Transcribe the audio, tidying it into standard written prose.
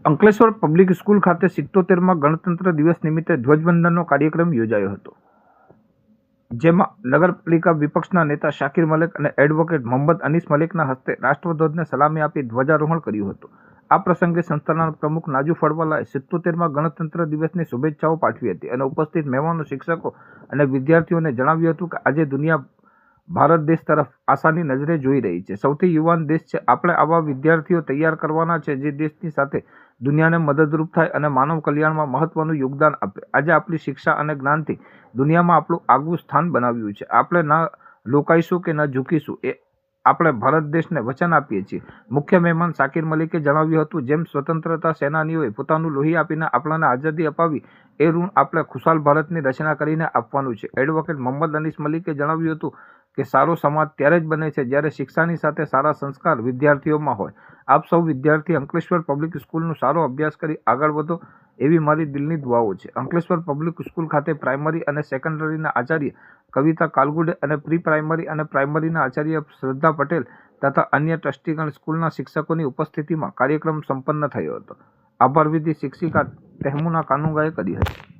Ankleshwar public school ખાતે 77માં ગણતંત્ર દિવસ નિમિત્તે ધ્વજવંદનનો કાર્યક્રમ યોજાયો હતો, જેમાં નગરપાલિકા વિપક્ષના નેતા શાકિર મલેક અને એડવોકેટ મોહમ્મદ અનીસ મલેકના હસ્તે રાષ્ટ્રધ્વજને સલામી આપી ધ્વજારોહણ કર્યું હતું. આ પ્રસંગે સંસ્થાના પ્રમુખ નાજુ ફળવાલાએ 77માં ગણતંત્ર દિવસની શુભેચ્છાઓ પાઠવી હતી અને ઉપસ્થિત મહેમાનો, શિક્ષકો અને વિદ્યાર્થીઓને જણાવ્યું હતું કે આજે દુનિયા ભારત દેશ તરફ આશાની નજરે જોઈ રહી છે. સૌથી યુવાન દેશ છે. આપણે આવા વિદ્યાર્થીઓ તૈયાર કરવાના છે જે દેશની સાથે દુનિયાને મદદરૂપ થાય અને માનવ કલ્યાણમાં મહત્વનું યોગદાન આપે. આજે આપણી શિક્ષા અને જ્ઞાનથી દુનિયામાં આપણું આગવું સ્થાન બનાવ્યું છે. આપણે ન લોકાઈશું કે ન ઝૂકીશું, એ આપણે ભારત દેશને વચન આપીએ છીએ. મુખ્ય મહેમાન શાકિર મલિકે જણાવ્યું હતું, જેમ સ્વતંત્રતા સેનાનીઓએ પોતાનું લોહી આપીને આપણને આઝાદી અપાવી, એ ઋણ આપણે ખુશાલ ભારતની રચના કરીને આપવાનું છે. એડવોકેટ મોહમ્મદ અનીસ મલિકે જણાવ્યું હતું કે સારો સમાજ ત્યારે જ બને છે જ્યારે શિક્ષાની સાથે સારા સંસ્કાર વિદ્યાર્થીઓમાં હોય. આપ સૌ વિદ્યાર્થી અંકલેશ્વર પબ્લિક સ્કૂલનો સારો અભ્યાસ કરી આગળ વધો, એવી મારી દિલની દુઆઓ છે. અંકલેશ્વર પબ્લિક સ્કૂલ ખાતે પ્રાઇમરી અને સેકન્ડરીના આચાર્ય કવિતા કાલગુડે અને પ્રી પ્રાઇમરી અને પ્રાઇમરીના આચાર્ય શ્રદ્ધા પટેલ તથા અન્ય ટ્રસ્ટીગણ સ્કૂલના શિક્ષકોની ઉપસ્થિતિમાં કાર્યક્રમ સંપન્ન થયો હતો. આભાર વિધિ શિક્ષિકા તહેમુના કાનુગાએ કરી હતી.